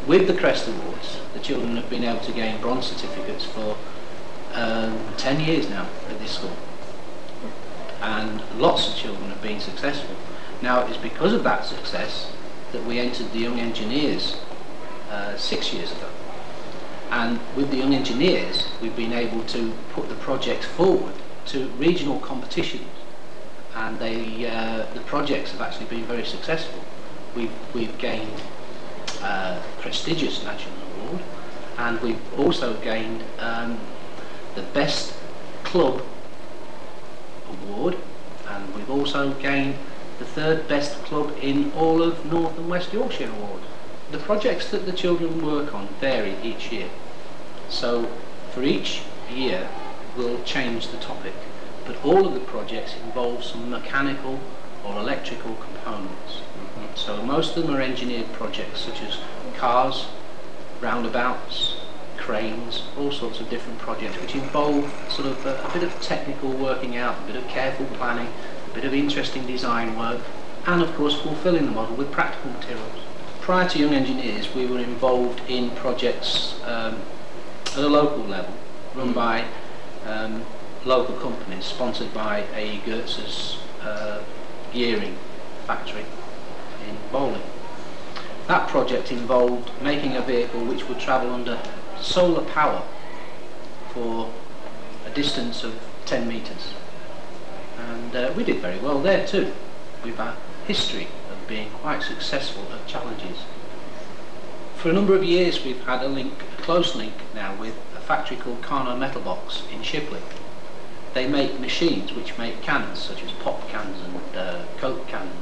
With the Crest Awards, the children have been able to gain bronze certificates for 10 years now at this school, and lots of children have been successful. Now it's because of that success that we entered the Young Engineers 6 years ago, and with the Young Engineers we've been able to put the projects forward to regional competitions, and the projects have actually been very successful. We've gained prestigious national award, and we've also gained the Best Club award, and we've also gained the 3rd Best Club in all of North and West Yorkshire award. The projects that the children work on vary each year, so for each year we'll change the topic, but all of the projects involve some mechanical or electrical components. So most of them are engineered projects such as cars, roundabouts, cranes, all sorts of different projects which involve sort of a bit of technical working out, a bit of careful planning, a bit of interesting design work, and of course fulfilling the model with practical materials. Prior to Young Engineers we were involved in projects at a local level run by local companies, sponsored by A.E. Goetz's gearing factory in Bowling. That project involved making a vehicle which would travel under solar power for a distance of 10 metres, and we did very well there too. We've a history of being quite successful at challenges. For a number of years we've had a close link now with a factory called Carno Metal Box in Shipley. They make machines which make cans such as pop cans and Coke cans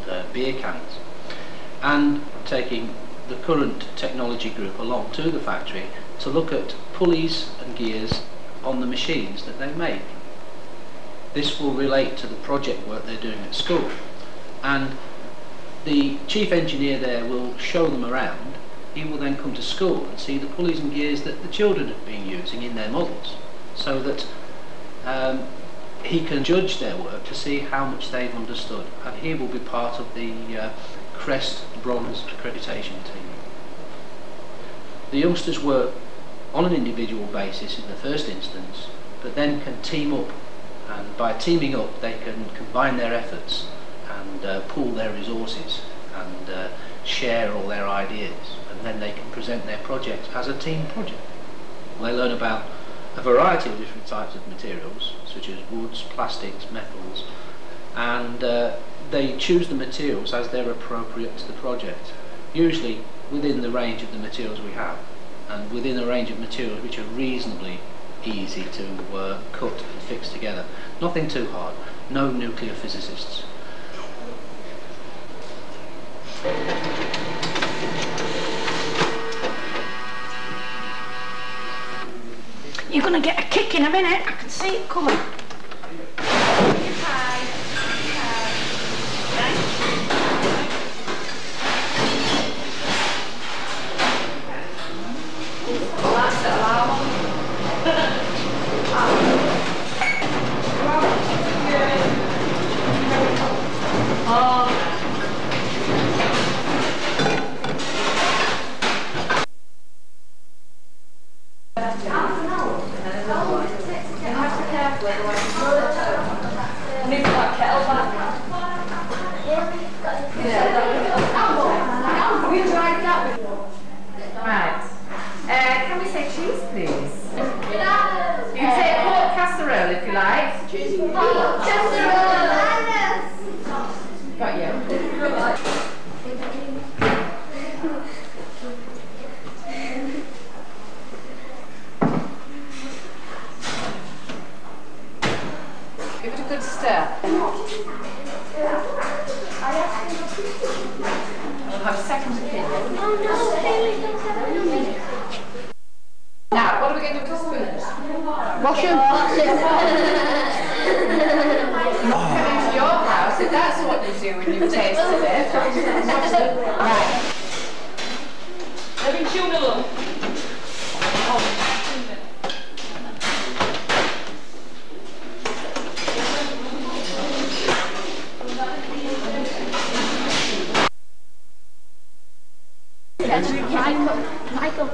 and beer cans, and taking the current technology group along to the factory to look at pulleys and gears on the machines that they make. This will relate to the project work they're doing at school, and the chief engineer there will show them around. He will then come to school and see the pulleys and gears that the children have been using in their models, so that he can judge their work to see how much they've understood, and he will be part of the Crest Bronze accreditation team. The youngsters work on an individual basis in the first instance, but then can team up, and by teaming up they can combine their efforts and pool their resources and share all their ideas, and then they can present their project as a team project. They learn about a variety of different types of materials such as woods, plastics, metals, and they choose the materials as they're appropriate to the project, usually within the range of the materials we have, and within a range of materials which are reasonably easy to cut and fix together. Nothing too hard, no nuclear physicists. You're going to get a kick in a minute, I can see it coming. Right. Can we say cheese, please? You can say a pork casserole if you like. Cheese. Pork casserole. Got you. Give it a good stir. I'll have a second opinion. Now, what are we going to do with the spoons? Wash them. Michael.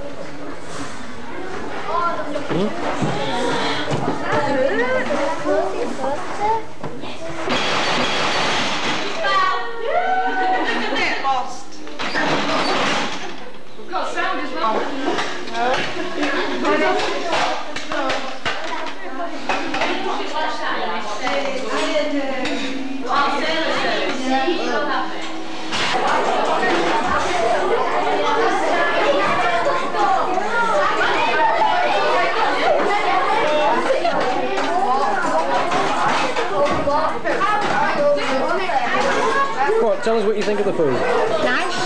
We've got sound as well. Come on, tell us what you think of the food. Nice.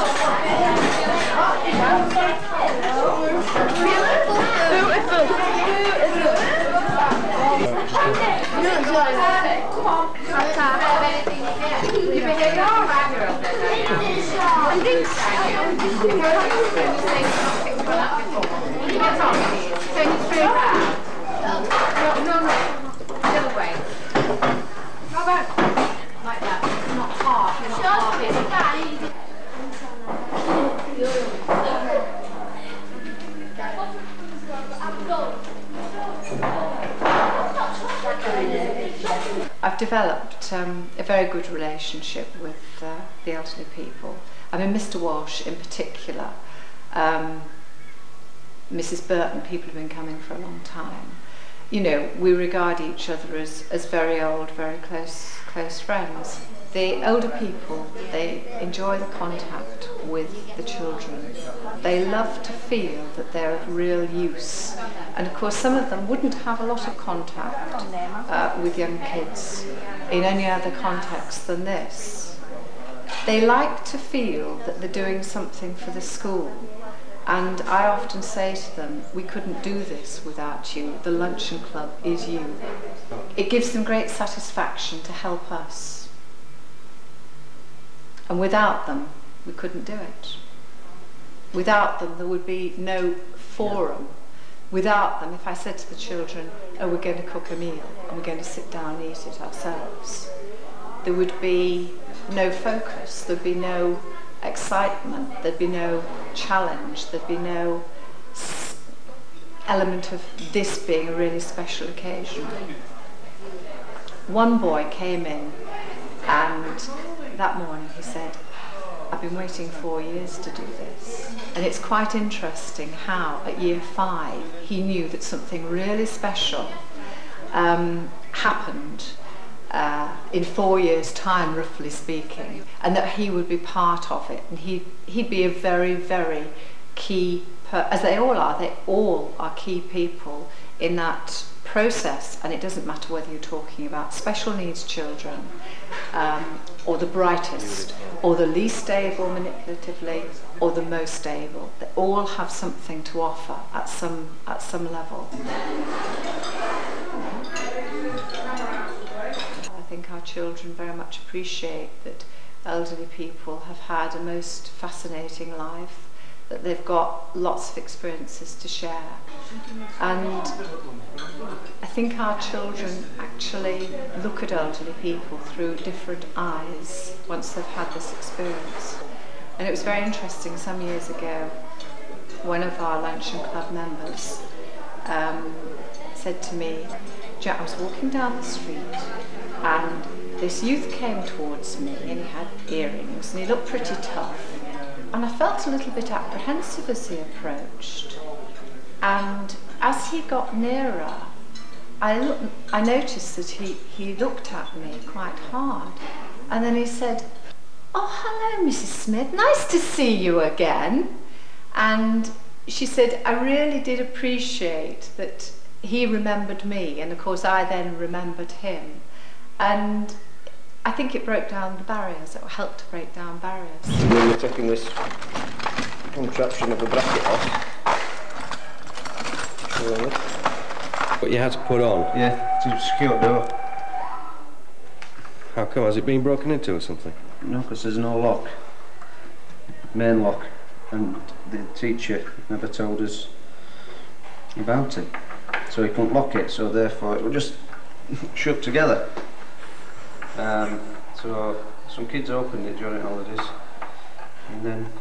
I've developed a very good relationship with the elderly people. I mean, Mr. Walsh in particular, Mrs. Burton, people have been coming for a long time. You know, we regard each other as very old, very close friends. The older people, they enjoy the contact with the children. They love to feel that they're of real use. And of course, some of them wouldn't have a lot of contact with young kids in any other context than this. They like to feel that they're doing something for the school. And I often say to them, we couldn't do this without you. The luncheon club is you. It gives them great satisfaction to help us. And without them, we couldn't do it. Without them, there would be no forum. Without them, if I said to the children, oh, we're going to cook a meal and we're going to sit down and eat it ourselves, there would be no focus, there'd be no excitement, there'd be no challenge, there'd be no element of this being a really special occasion. One boy came in and that morning he said, I've been waiting 4 years to do this. And it's quite interesting how at year 5 he knew that something really special happened in 4 years' time, roughly speaking, and that he would be part of it, and he'd be a very, very key, as they all are key people in that process. And it doesn't matter whether you're talking about special needs children, or the brightest, or the least stable manipulatively, or the most stable. They all have something to offer at some level. I think our children very much appreciate that elderly people have had a most fascinating life, that they've got lots of experiences to share. And I think our children actually look at elderly people through different eyes once they've had this experience. And it was very interesting, some years ago, one of our luncheon club members said to me, Jack, I was walking down the street and this youth came towards me and he had earrings and he looked pretty tough. And I felt a little bit apprehensive as he approached. And as he got nearer, I noticed that he looked at me quite hard. And then he said, oh, hello, Mrs. Smith, nice to see you again. And she said, I really did appreciate that he remembered me, and of course I then remembered him. And I think it broke down the barriers, it helped to break down barriers. When we're taking this contraption of the bracket off. What you had to put on? Yeah, to secure the door. How come? Has it been broken into or something? No, because there's no lock. Main lock. And the teacher never told us about it. So he couldn't lock it, so therefore it would just shut together. So some kids opened it during holidays, and then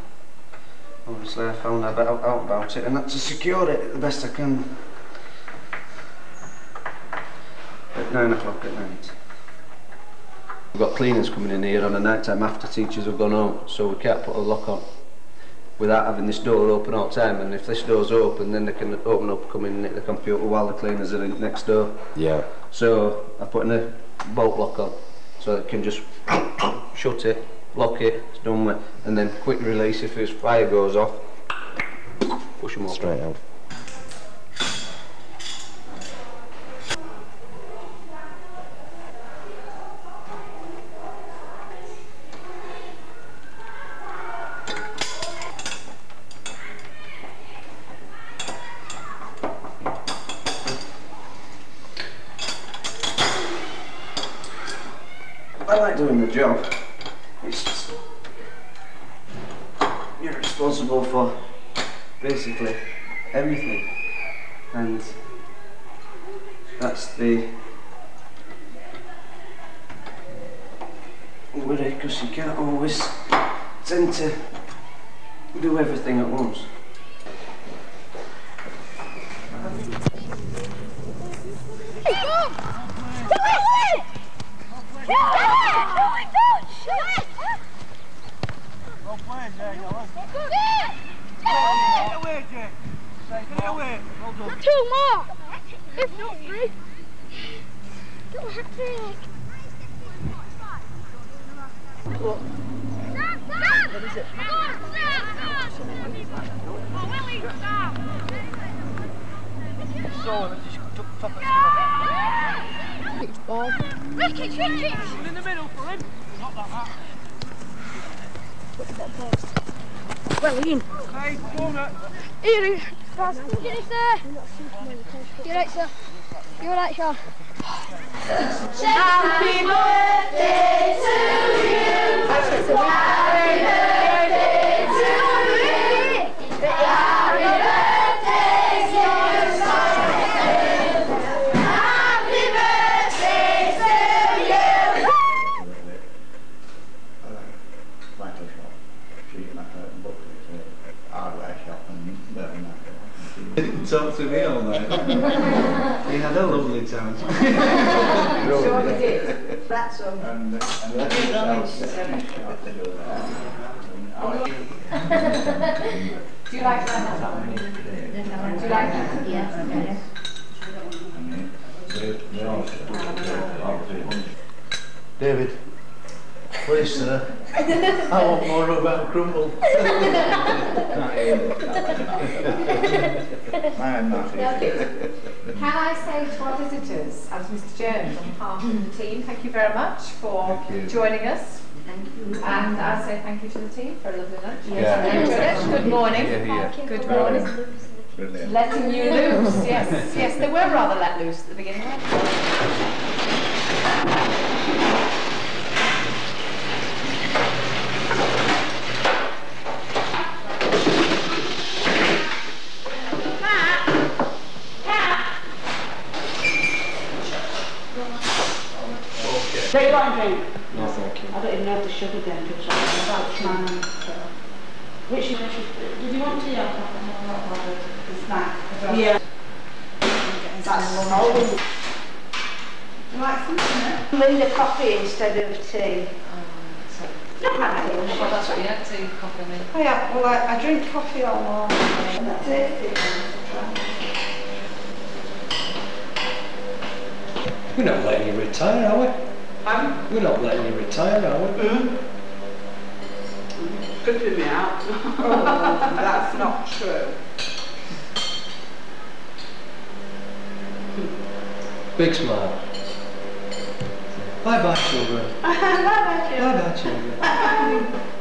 obviously I found out about it and had to secure it the best I can at 9 o'clock at night. We've got cleaners coming in here on a night time after teachers have gone home, so we can't put a lock on without having this door open all the time, and if this door's open then they can open up, come in and hit the computer while the cleaners are in next door. Yeah. So I put in a bolt lock on so it can just shut it, lock it, it's done with, and then quick release if his fire goes off, push them off. Straight out. I like doing the job. It's just, you're responsible for basically everything, and that's the worry, because you can't always tend to do everything at once. Two more! If not three. Little hat-trick. What is it? Ball. Ricky! In the middle for him. Not that. Well, Ian. Hey, corner. Here, guys, get it there. You're right, sir. You're right, Sean. Happy birthday to you. Happy birthday to you. Happy birthday to you. Happy birthday to you. Vital shop, sheet metal and book, hardware shop and very metal. He didn't talk to me all night. He had a lovely time. Sure he did. That's all. And everything shop to do that. Do you like that? Do you like that? Yeah. David, please sir, I want more about crumble. Can I say to our visitors and to Mr. Jones on behalf of the team, thank you very much for joining us. Thank you. And I say thank you to the team for a lovely lunch. Yeah. Good morning. Good morning. Brilliant. Letting you loose, yes. Yes, they were rather let loose at the beginning, weren't they? Take one drink. No, thank you. I don't even know if the sugar then because I'm about trying. Which did you want tea or coffee? The snack? Yeah. That's old. You like something? Need a coffee instead of tea. Well, that's what you had, tea, coffee, and Oh yeah, well I drink coffee all morning. And that's it. We're not letting you retire, are we? We're not letting you retire, are we? Cutting me out. Oh, that's not true. Big smile. Bye-bye, children. Bye-bye, children. Bye-bye, children.